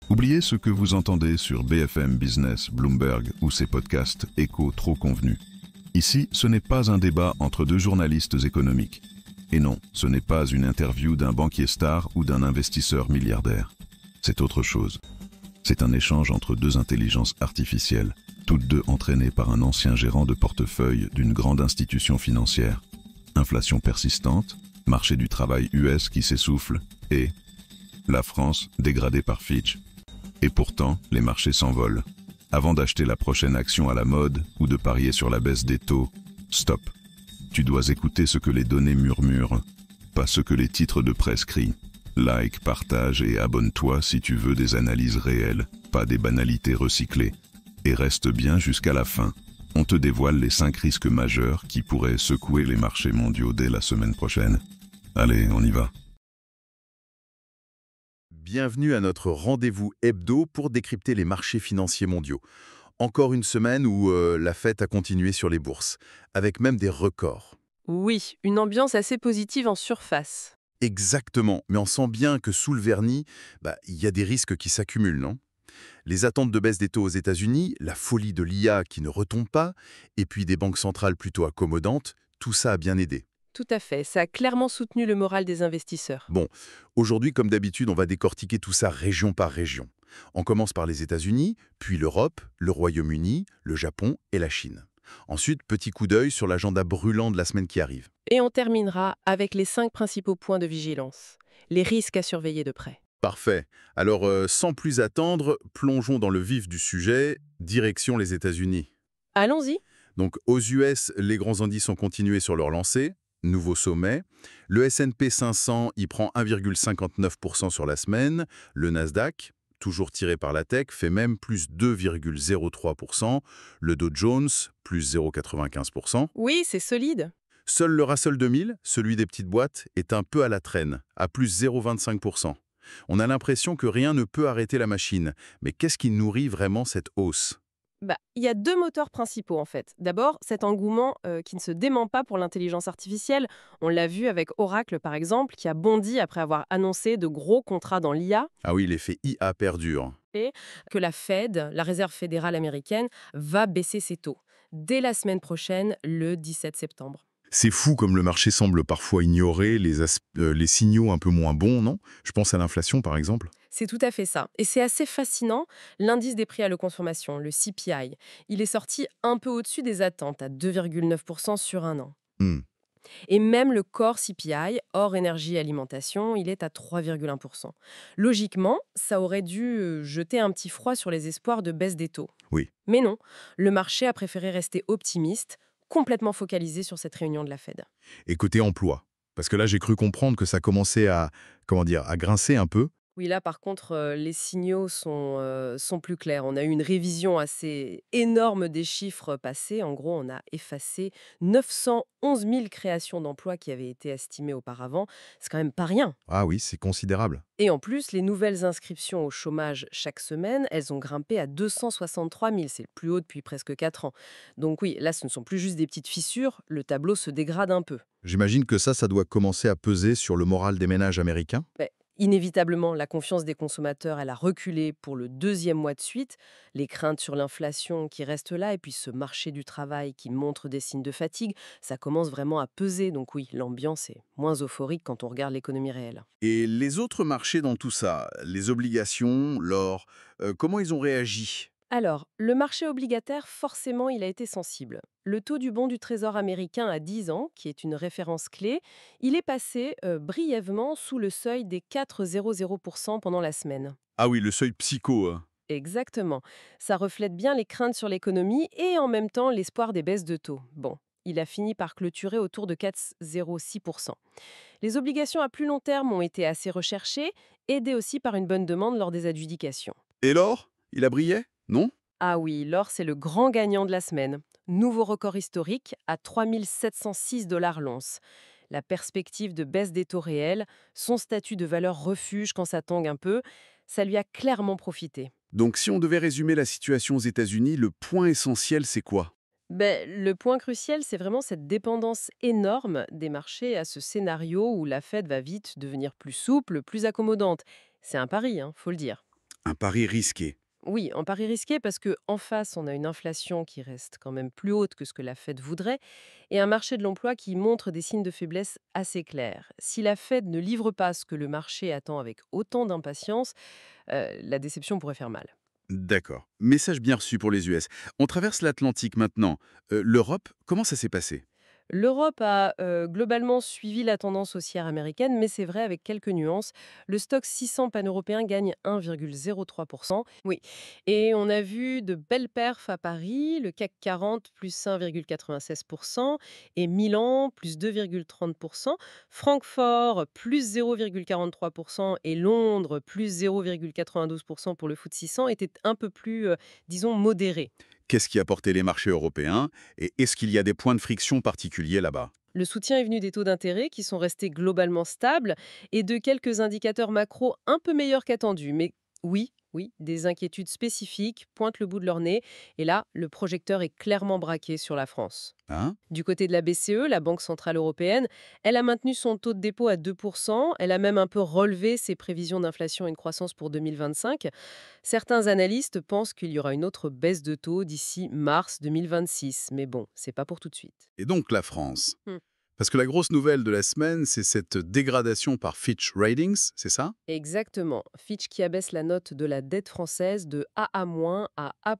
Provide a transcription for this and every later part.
Oubliez ce que vous entendez sur BFM Business, Bloomberg ou ces podcasts échos trop convenus. Ici, ce n'est pas un débat entre deux journalistes économiques. Et non, ce n'est pas une interview d'un banquier star ou d'un investisseur milliardaire. C'est autre chose. C'est un échange entre deux intelligences artificielles, toutes deux entraînées par un ancien gérant de portefeuille d'une grande institution financière. Inflation persistante, marché du travail US qui s'essouffle, et la France dégradée par Fitch. Et pourtant, les marchés s'envolent. Avant d'acheter la prochaine action à la mode ou de parier sur la baisse des taux, stop. Tu dois écouter ce que les données murmurent, pas ce que les titres de presse crient. Like, partage et abonne-toi si tu veux des analyses réelles, pas des banalités recyclées. Et reste bien jusqu'à la fin. On te dévoile les 5 risques majeurs qui pourraient secouer les marchés mondiaux dès la semaine prochaine. Allez, on y va. Bienvenue à notre rendez-vous hebdo pour décrypter les marchés financiers mondiaux. Encore une semaine où la fête a continué sur les bourses, avec même des records. Oui, une ambiance assez positive en surface. Exactement, mais on sent bien que sous le vernis, il y a des risques qui s'accumulent, non? Les attentes de baisse des taux aux États-Unis, la folie de l'IA qui ne retombe pas, et puis des banques centrales plutôt accommodantes, tout ça a bien aidé. Tout à fait, ça a clairement soutenu le moral des investisseurs. Bon, aujourd'hui, comme d'habitude, on va décortiquer tout ça région par région. On commence par les États-Unis, puis l'Europe, le Royaume-Uni, le Japon et la Chine. Ensuite, petit coup d'œil sur l'agenda brûlant de la semaine qui arrive. Et on terminera avec les 5 principaux points de vigilance, les risques à surveiller de près. Parfait. Alors, sans plus attendre, plongeons dans le vif du sujet, direction les États-Unis. Allons-y. Donc, aux US, les grands indices ont continué sur leur lancée. Nouveau sommet. Le S&P 500 y prend 1,59% sur la semaine. Le Nasdaq, toujours tiré par la tech, fait même plus 2,03%. Le Dow Jones, plus 0,95%. Oui, c'est solide. Seul le Russell 2000, celui des petites boîtes, est un peu à la traîne, à plus 0,25%. On a l'impression que rien ne peut arrêter la machine. Mais qu'est-ce qui nourrit vraiment cette hausse ? Il y a 2 moteurs principaux en fait. D'abord, cet engouement qui ne se dément pas pour l'intelligence artificielle. On l'a vu avec Oracle par exemple, qui a bondi après avoir annoncé de gros contrats dans l'IA. Ah oui, l'effet IA perdure. Et que la Fed, la Réserve fédérale américaine, va baisser ses taux dès la semaine prochaine, le 17 septembre. C'est fou comme le marché semble parfois ignorer les signaux un peu moins bons, non? Je pense à l'inflation, par exemple. C'est tout à fait ça. Et c'est assez fascinant, l'indice des prix à la consommation, le CPI, il est sorti un peu au-dessus des attentes, à 2,9% sur un an. Hmm. Et même le core CPI, hors énergie et alimentation, il est à 3,1%. Logiquement, ça aurait dû jeter un petit froid sur les espoirs de baisse des taux. Oui. Mais non, le marché a préféré rester optimiste, complètement focalisé sur cette réunion de la Fed. Et côté emploi? Parce que là, j'ai cru comprendre que ça commençait à, comment dire, à grincer un peu. Oui, là, par contre, les signaux sont plus clairs. On a eu une révision assez énorme des chiffres passés. En gros, on a effacé 911 000 créations d'emplois qui avaient été estimées auparavant. C'est quand même pas rien. Ah oui, c'est considérable. Et en plus, les nouvelles inscriptions au chômage chaque semaine, elles ont grimpé à 263 000. C'est le plus haut depuis presque 4 ans. Donc oui, là, ce ne sont plus juste des petites fissures. Le tableau se dégrade un peu. J'imagine que ça doit commencer à peser sur le moral des ménages américains. Ouais. Inévitablement, la confiance des consommateurs, elle a reculé pour le 2e mois de suite. Les craintes sur l'inflation qui restent là, et puis ce marché du travail qui montre des signes de fatigue, ça commence vraiment à peser. Donc oui, l'ambiance est moins euphorique quand on regarde l'économie réelle. Et les autres marchés dans tout ça, les obligations, l'or, comment ils ont réagi? Alors, le marché obligataire, forcément, il a été sensible. Le taux du bon du Trésor américain à 10 ans, qui est une référence clé, il est passé brièvement sous le seuil des 4,00% pendant la semaine. Ah oui, le seuil psycho, hein. Exactement. Ça reflète bien les craintes sur l'économie et en même temps l'espoir des baisses de taux. Bon, il a fini par clôturer autour de 4,06%. Les obligations à plus long terme ont été assez recherchées, aidées aussi par une bonne demande lors des adjudications. Et l'or? Il a brillé? Non? Ah oui, l'or, c'est le grand gagnant de la semaine. Nouveau record historique à 3 706 $ l'once. La perspective de baisse des taux réels, son statut de valeur refuge quand ça tangue un peu, ça lui a clairement profité. Donc si on devait résumer la situation aux États-Unis, le point essentiel, c'est quoi? Le point crucial, c'est vraiment cette dépendance énorme des marchés à ce scénario où la Fed va vite devenir plus souple, plus accommodante. C'est un pari, faut le dire. Un pari risqué. Oui, en pari risqué parce que en face, on a une inflation qui reste quand même plus haute que ce que la Fed voudrait et un marché de l'emploi qui montre des signes de faiblesse assez clairs. Si la Fed ne livre pas ce que le marché attend avec autant d'impatience, la déception pourrait faire mal. D'accord. Message bien reçu pour les US. On traverse l'Atlantique maintenant. L'Europe, comment ça s'est passé? L'Europe a globalement suivi la tendance haussière américaine, mais c'est vrai avec quelques nuances. Le stock 600 pan-européen gagne 1,03%. Oui, et on a vu de belles perfs à Paris, le CAC 40 plus 1,96% et Milan plus 2,30%, Francfort plus 0,43% et Londres plus 0,92% pour le FTSE 600 étaient un peu plus, disons, modérés. Qu'est-ce qui a porté les marchés européens? Et est-ce qu'il y a des points de friction particuliers là-bas? Le soutien est venu des taux d'intérêt qui sont restés globalement stables et de quelques indicateurs macro un peu meilleurs qu'attendus. Mais oui, oui, des inquiétudes spécifiques pointent le bout de leur nez. Et là, le projecteur est clairement braqué sur la France. Hein? Du côté de la BCE, la Banque Centrale Européenne, elle a maintenu son taux de dépôt à 2%. Elle a même un peu relevé ses prévisions d'inflation et de croissance pour 2025. Certains analystes pensent qu'il y aura une autre baisse de taux d'ici mars 2026. Mais bon, c'est pas pour tout de suite. Et donc la France? Parce que la grosse nouvelle de la semaine, c'est cette dégradation par Fitch Ratings, c'est ça? Exactement. Fitch qui abaisse la note de la dette française de AA- à A+.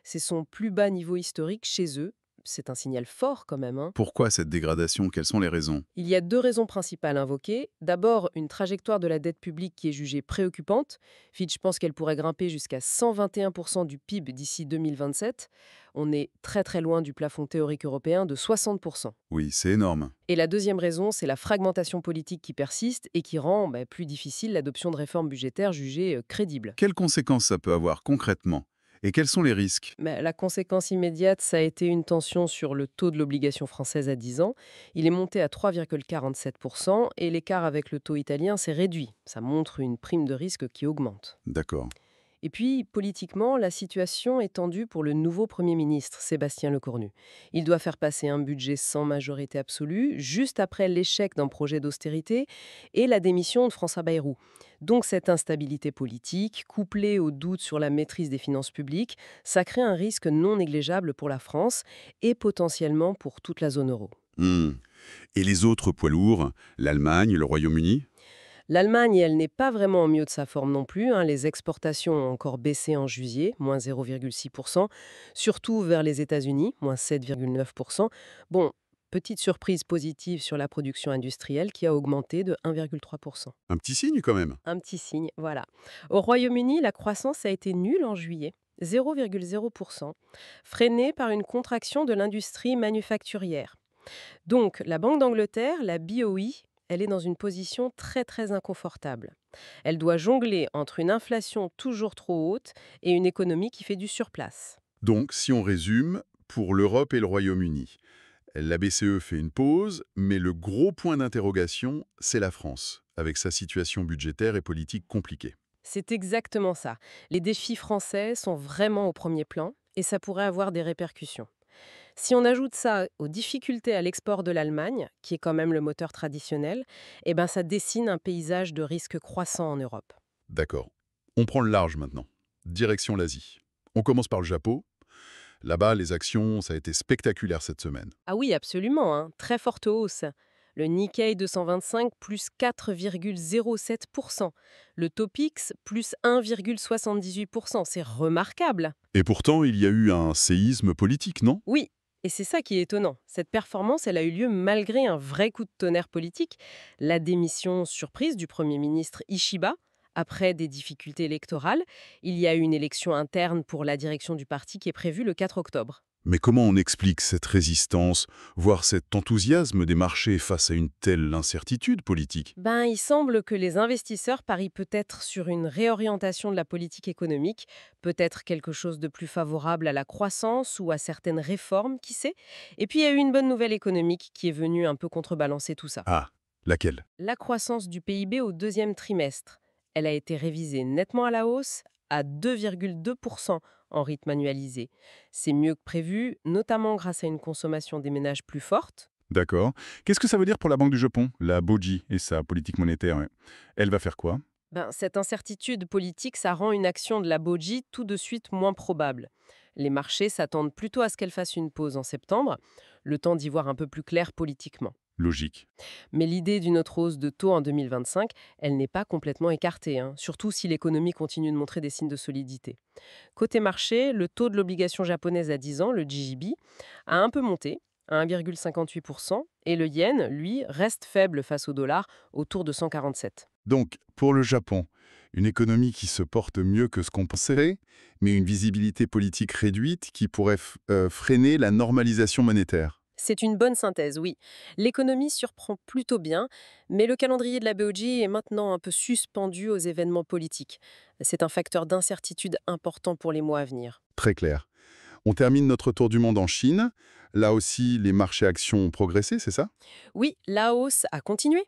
C'est son plus bas niveau historique chez eux. C'est un signal fort quand même, hein. Pourquoi cette dégradation? Quelles sont les raisons? Il y a deux raisons principales invoquées. D'abord, une trajectoire de la dette publique qui est jugée préoccupante. Fitch pense qu'elle pourrait grimper jusqu'à 121% du PIB d'ici 2027. On est très très loin du plafond théorique européen de 60%. Oui, c'est énorme. Et la deuxième raison, c'est la fragmentation politique qui persiste et qui rend plus difficile l'adoption de réformes budgétaires jugées crédibles. Quelles conséquences ça peut avoir concrètement? Et quels sont les risques? Mais la conséquence immédiate, ça a été une tension sur le taux de l'obligation française à 10 ans. Il est monté à 3,47% et l'écart avec le taux italien s'est réduit. Ça montre une prime de risque qui augmente. D'accord. Et puis, politiquement, la situation est tendue pour le nouveau Premier ministre, Sébastien Lecornu. Il doit faire passer un budget sans majorité absolue, juste après l'échec d'un projet d'austérité et la démission de François Bayrou. Donc cette instabilité politique, couplée au doute sur la maîtrise des finances publiques, ça crée un risque non négligeable pour la France et potentiellement pour toute la zone euro. Hmm. Et les autres poids lourds, l'Allemagne, le Royaume-Uni? L'Allemagne, elle n'est pas vraiment au mieux de sa forme non plus, hein. Les exportations ont encore baissé en juillet, moins 0,6%, surtout vers les États-Unis, moins 7,9%. Bon, petite surprise positive sur la production industrielle qui a augmenté de 1,3%. Un petit signe quand même. Un petit signe, voilà. Au Royaume-Uni, la croissance a été nulle en juillet. 0,0%, freinée par une contraction de l'industrie manufacturière. Donc, la Banque d'Angleterre, la BOE, elle est dans une position très très inconfortable. Elle doit jongler entre une inflation toujours trop haute et une économie qui fait du surplace. Donc, si on résume, pour l'Europe et le Royaume-Uni, la BCE fait une pause, mais le gros point d'interrogation, c'est la France, avec sa situation budgétaire et politique compliquée. C'est exactement ça. Les défis français sont vraiment au premier plan et ça pourrait avoir des répercussions. Si on ajoute ça aux difficultés à l'export de l'Allemagne, qui est quand même le moteur traditionnel, eh ben ça dessine un paysage de risques croissants en Europe. D'accord. On prend le large maintenant. Direction l'Asie. On commence par le Japon. Là-bas, les actions, ça a été spectaculaire cette semaine. Ah oui, absolument, hein, très forte hausse. Le Nikkei 225 plus 4,07%. Le Topix plus 1,78%. C'est remarquable. Et pourtant, il y a eu un séisme politique, non? Oui, et c'est ça qui est étonnant. Cette performance, elle a eu lieu malgré un vrai coup de tonnerre politique, la démission surprise du Premier ministre Ishiba. Après des difficultés électorales, il y a eu une élection interne pour la direction du parti qui est prévue le 4 octobre. Mais comment on explique cette résistance, voire cet enthousiasme des marchés face à une telle incertitude politique? Il semble que les investisseurs parient peut-être sur une réorientation de la politique économique, peut-être quelque chose de plus favorable à la croissance ou à certaines réformes, qui sait. Et puis il y a eu une bonne nouvelle économique qui est venue un peu contrebalancer tout ça. Ah, laquelle? La croissance du PIB au deuxième trimestre. Elle a été révisée nettement à la hausse, à 2,2% en rythme annualisé. C'est mieux que prévu, notamment grâce à une consommation des ménages plus forte. D'accord. Qu'est-ce que ça veut dire pour la Banque du Japon, la BOJI, et sa politique monétaire? Ouais. Elle va faire quoi? Cette incertitude politique, ça rend une action de la BOJ tout de suite moins probable. Les marchés s'attendent plutôt à ce qu'elle fasse une pause en septembre, le temps d'y voir un peu plus clair politiquement. Logique. Mais l'idée d'une autre hausse de taux en 2025, elle n'est pas complètement écartée, hein, surtout si l'économie continue de montrer des signes de solidité. Côté marché, le taux de l'obligation japonaise à 10 ans, le JGB, a un peu monté, à 1,58%, et le yen, lui, reste faible face au dollar, autour de 147. Donc, pour le Japon, une économie qui se porte mieux que ce qu'on pensait, mais une visibilité politique réduite qui pourrait freiner la normalisation monétaire. C'est une bonne synthèse, oui. L'économie surprend plutôt bien, mais le calendrier de la BOJ est maintenant un peu suspendu aux événements politiques. C'est un facteur d'incertitude important pour les mois à venir. Très clair. On termine notre tour du monde en Chine. Là aussi, les marchés actions ont progressé, c'est ça? Oui, la hausse a continué.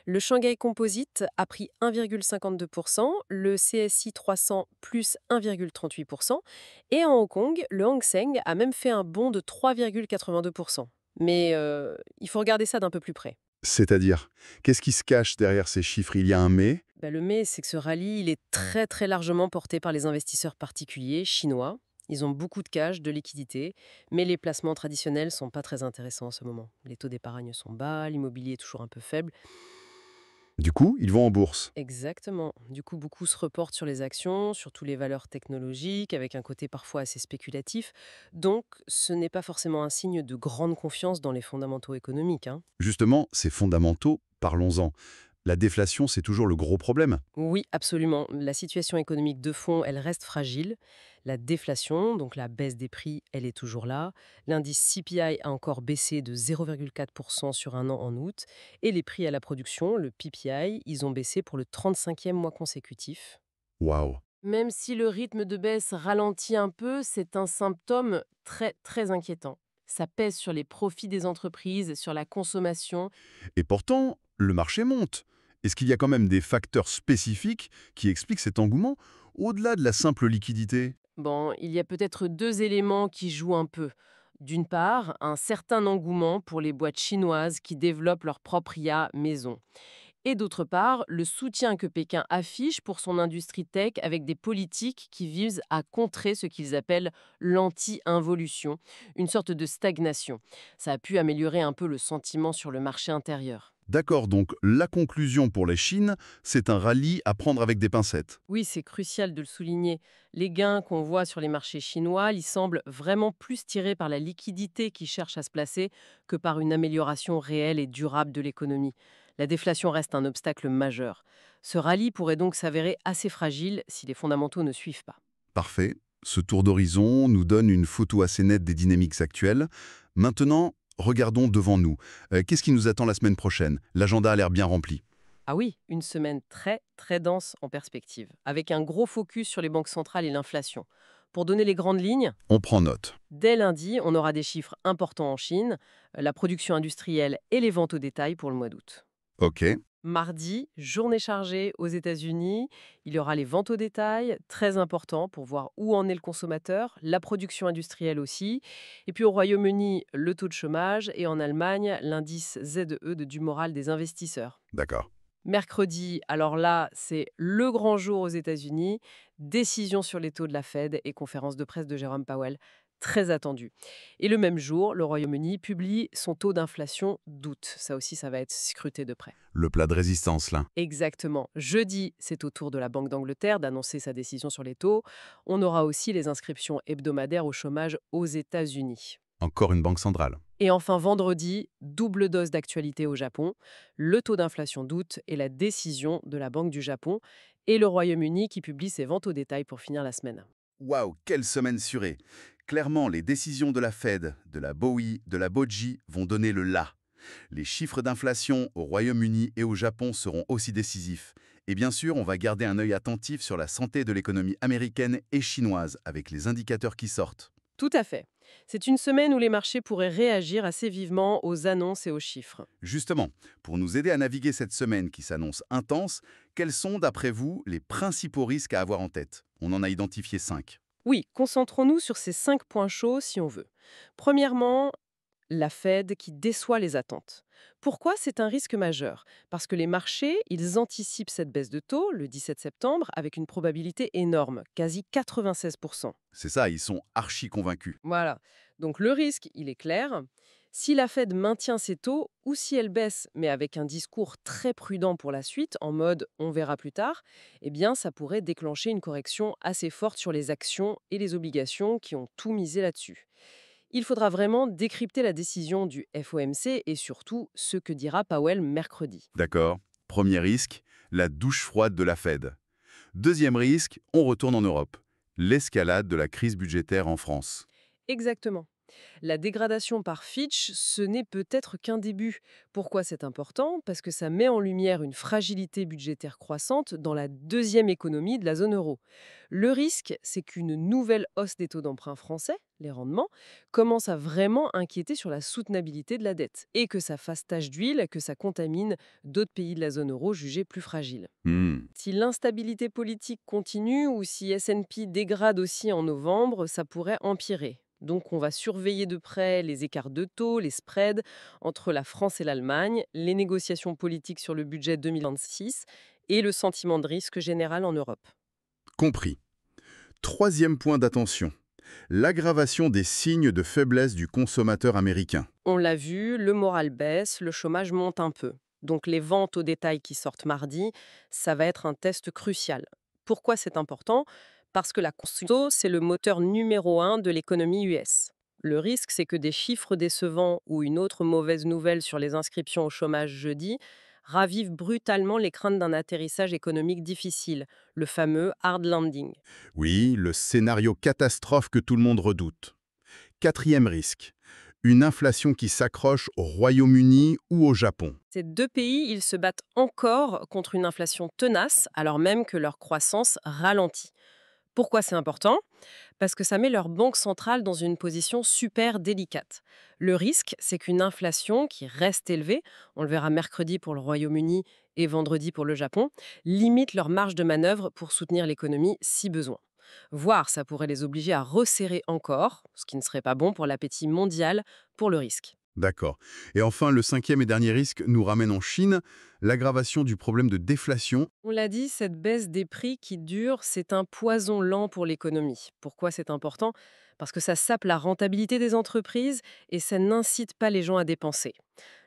Le Shanghai Composite a pris 1,52%, le CSI 300 plus 1,38%, et en Hong Kong, le Hang Seng a même fait un bond de 3,82%. Mais il faut regarder ça d'un peu plus près. C'est-à-dire, qu'est-ce qui se cache derrière ces chiffres? Il y a un mais? Le mais, c'est que ce rallye, il est très très largement porté par les investisseurs particuliers chinois. Ils ont beaucoup de cash, de liquidités, mais les placements traditionnels sont pas très intéressants en ce moment. Les taux d'épargne sont bas, l'immobilier est toujours un peu faible. Du coup, ils vont en bourse. Exactement. Du coup, beaucoup se reportent sur les actions, surtout les valeurs technologiques, avec un côté parfois assez spéculatif. Donc, ce n'est pas forcément un signe de grande confiance dans les fondamentaux économiques, hein. Justement, ces fondamentaux, parlons-en. La déflation, c'est toujours le gros problème. Oui, absolument. La situation économique de fond, elle reste fragile. La déflation, donc la baisse des prix, elle est toujours là. L'indice CPI a encore baissé de 0,4% sur un an en août. Et les prix à la production, le PPI, ils ont baissé pour le 35e mois consécutif. Waouh. Même si le rythme de baisse ralentit un peu, c'est un symptôme très, très inquiétant. Ça pèse sur les profits des entreprises, sur la consommation. Et pourtant, le marché monte. Est-ce qu'il y a quand même des facteurs spécifiques qui expliquent cet engouement, au-delà de la simple liquidité? Bon, il y a peut-être deux éléments qui jouent un peu. D'une part, un certain engouement pour les boîtes chinoises qui développent leur propre IA maison. Et d'autre part, le soutien que Pékin affiche pour son industrie tech avec des politiques qui visent à contrer ce qu'ils appellent l'anti-involution, une sorte de stagnation. Ça a pu améliorer un peu le sentiment sur le marché intérieur. D'accord, donc la conclusion pour la Chine, c'est un rallye à prendre avec des pincettes. Oui, c'est crucial de le souligner. Les gains qu'on voit sur les marchés chinois, ils semblent vraiment plus tirés par la liquidité qui cherche à se placer que par une amélioration réelle et durable de l'économie. La déflation reste un obstacle majeur. Ce rallye pourrait donc s'avérer assez fragile si les fondamentaux ne suivent pas. Parfait. Ce tour d'horizon nous donne une photo assez nette des dynamiques actuelles. Maintenant, regardons devant nous. Qu'est-ce qui nous attend la semaine prochaine? L'agenda a l'air bien rempli. Ah oui, une semaine très très dense en perspective, avec un gros focus sur les banques centrales et l'inflation. Pour donner les grandes lignes, On prend note. dès lundi, on aura des chiffres importants en Chine, la production industrielle et les ventes au détail pour le mois d'août. Ok. Mardi, journée chargée aux États-Unis, il y aura les ventes au détail, très important pour voir où en est le consommateur, la production industrielle aussi. Et puis au Royaume-Uni, le taux de chômage et en Allemagne, l'indice ZE du moral des investisseurs. D'accord. Mercredi, alors là, c'est le grand jour aux États-Unis, décision sur les taux de la Fed et conférence de presse de Jérôme Powell, très attendue. Et le même jour, le Royaume-Uni publie son taux d'inflation d'août. Ça aussi, ça va être scruté de près. Le plat de résistance, là. Exactement. Jeudi, c'est au tour de la Banque d'Angleterre d'annoncer sa décision sur les taux. On aura aussi les inscriptions hebdomadaires au chômage aux États-Unis. Encore une banque centrale. Et enfin, vendredi, double dose d'actualité au Japon, le taux d'inflation d'août et la décision de la Banque du Japon, et le Royaume-Uni qui publie ses ventes au détail pour finir la semaine. Waouh, quelle semaine surée. Clairement, les décisions de la Fed, de la BOE, de la BOJ vont donner le là. Les chiffres d'inflation au Royaume-Uni et au Japon seront aussi décisifs. Et bien sûr, on va garder un œil attentif sur la santé de l'économie américaine et chinoise avec les indicateurs qui sortent. Tout à fait. C'est une semaine où les marchés pourraient réagir assez vivement aux annonces et aux chiffres. Justement, pour nous aider à naviguer cette semaine qui s'annonce intense, quels sont, d'après vous, les principaux risques à avoir en tête? On en a identifié 5. Oui, concentrons-nous sur ces 5 points chauds si on veut. Premièrement, La Fed qui déçoit les attentes. Pourquoi c'est un risque majeur? Parce que les marchés, ils anticipent cette baisse de taux le 17 septembre avec une probabilité énorme, quasi 96%. C'est ça, ils sont archi convaincus. Voilà. Donc le risque, il est clair. Si la Fed maintient ses taux ou si elle baisse, mais avec un discours très prudent pour la suite, en mode on verra plus tard, eh bien ça pourrait déclencher une correction assez forte sur les actions et les obligations qui ont tout misé là-dessus. Il faudra vraiment décrypter la décision du FOMC et surtout ce que dira Powell mercredi. D'accord. Premier risque, la douche froide de la Fed. Deuxième risque, on retourne en Europe. L'escalade de la crise budgétaire en France. Exactement. La dégradation par Fitch, ce n'est peut-être qu'un début. Pourquoi c'est important? Parce que ça met en lumière une fragilité budgétaire croissante dans la deuxième économie de la zone euro. Le risque, c'est qu'une nouvelle hausse des taux d'emprunt français, les rendements, commence à vraiment inquiéter sur la soutenabilité de la dette et que ça fasse tache d'huile, que ça contamine d'autres pays de la zone euro jugés plus fragiles. Si l'instabilité politique continue ou si S&P dégrade aussi en novembre, ça pourrait empirer. Donc on va surveiller de près les écarts de taux, les spreads entre la France et l'Allemagne, les négociations politiques sur le budget 2026 et le sentiment de risque général en Europe. Compris. Troisième point d'attention. L'aggravation des signes de faiblesse du consommateur américain. On l'a vu, le moral baisse, le chômage monte un peu. Donc les ventes au détail qui sortent mardi, ça va être un test crucial. Pourquoi c'est important? Parce que la conso, c'est le moteur numéro 1 de l'économie US. Le risque, c'est que des chiffres décevants ou une autre mauvaise nouvelle sur les inscriptions au chômage jeudi ravivent brutalement les craintes d'un atterrissage économique difficile, le fameux hard landing. Oui, le scénario catastrophe que tout le monde redoute. Quatrième risque. Une inflation qui s'accroche au Royaume-Uni ou au Japon. Ces deux pays, ils se battent encore contre une inflation tenace, alors même que leur croissance ralentit. Pourquoi c'est important? Parce que ça met leur banque centrale dans une position super délicate. Le risque, c'est qu'une inflation qui reste élevée, on le verra mercredi pour le Royaume-Uni et vendredi pour le Japon, limite leur marge de manœuvre pour soutenir l'économie si besoin. Voire ça pourrait les obliger à resserrer encore, ce qui ne serait pas bon pour l'appétit mondial pour le risque. D'accord. Et enfin, le cinquième et dernier risque nous ramène en Chine, l'aggravation du problème de déflation. On l'a dit, cette baisse des prix qui dure, c'est un poison lent pour l'économie. Pourquoi c'est important? Parce que ça sape la rentabilité des entreprises et ça n'incite pas les gens à dépenser.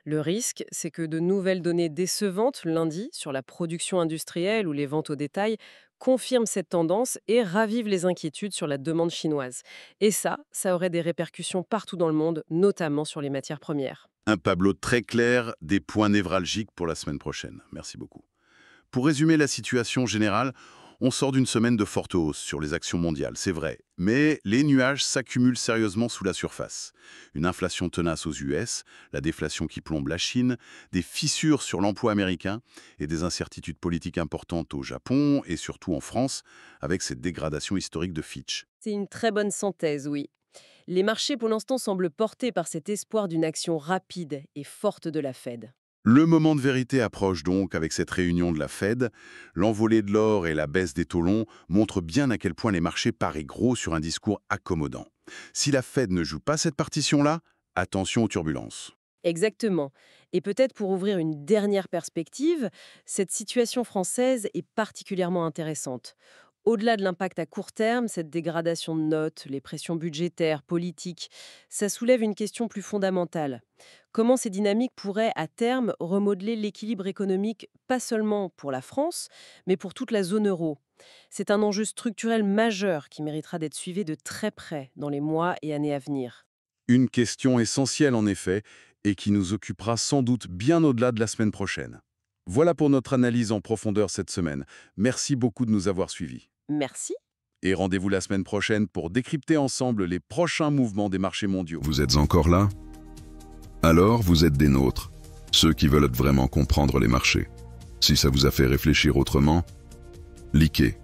Le risque, c'est que de nouvelles données décevantes lundi sur la production industrielle ou les ventes au détail confirment cette tendance et ravivent les inquiétudes sur la demande chinoise. Et ça aurait des répercussions partout dans le monde, notamment sur les matières premières. Un tableau très clair des points névralgiques pour la semaine prochaine. Merci beaucoup. Pour résumer la situation générale, on sort d'une semaine de forte hausse sur les actions mondiales, c'est vrai. Mais les nuages s'accumulent sérieusement sous la surface. Une inflation tenace aux US, la déflation qui plombe la Chine, des fissures sur l'emploi américain et des incertitudes politiques importantes au Japon et surtout en France, avec cette dégradation historique de Fitch. C'est une très bonne synthèse, oui. Les marchés pour l'instant semblent portés par cet espoir d'une action rapide et forte de la Fed. Le moment de vérité approche donc avec cette réunion de la Fed. L'envolée de l'or et la baisse des taux longs montrent bien à quel point les marchés parient gros sur un discours accommodant. Si la Fed ne joue pas cette partition-là, attention aux turbulences. Exactement. Et peut-être pour ouvrir une dernière perspective, cette situation française est particulièrement intéressante. Au-delà de l'impact à court terme, cette dégradation de notes, les pressions budgétaires, politiques, ça soulève une question plus fondamentale. Comment ces dynamiques pourraient, à terme, remodeler l'équilibre économique, pas seulement pour la France, mais pour toute la zone euro? C'est un enjeu structurel majeur qui méritera d'être suivi de très près dans les mois et années à venir. Une question essentielle en effet, et qui nous occupera sans doute bien au-delà de la semaine prochaine. Voilà pour notre analyse en profondeur cette semaine. Merci beaucoup de nous avoir suivis. Merci. Et rendez-vous la semaine prochaine pour décrypter ensemble les prochains mouvements des marchés mondiaux. Vous êtes encore là? Alors vous êtes des nôtres, ceux qui veulent vraiment comprendre les marchés. Si ça vous a fait réfléchir autrement, likez,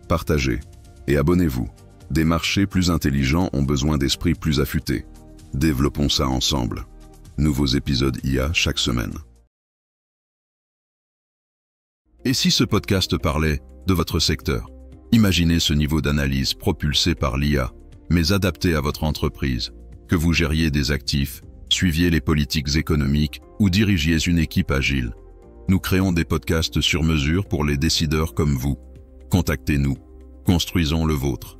partagez et abonnez-vous. Des marchés plus intelligents ont besoin d'esprits plus affûtés. Développons ça ensemble. Nouveaux épisodes IA chaque semaine. Et si ce podcast parlait de votre secteur? Imaginez ce niveau d'analyse propulsé par l'IA, mais adapté à votre entreprise. Que vous gériez des actifs, suiviez les politiques économiques ou dirigiez une équipe agile. Nous créons des podcasts sur mesure pour les décideurs comme vous. Contactez-nous. Construisons le vôtre.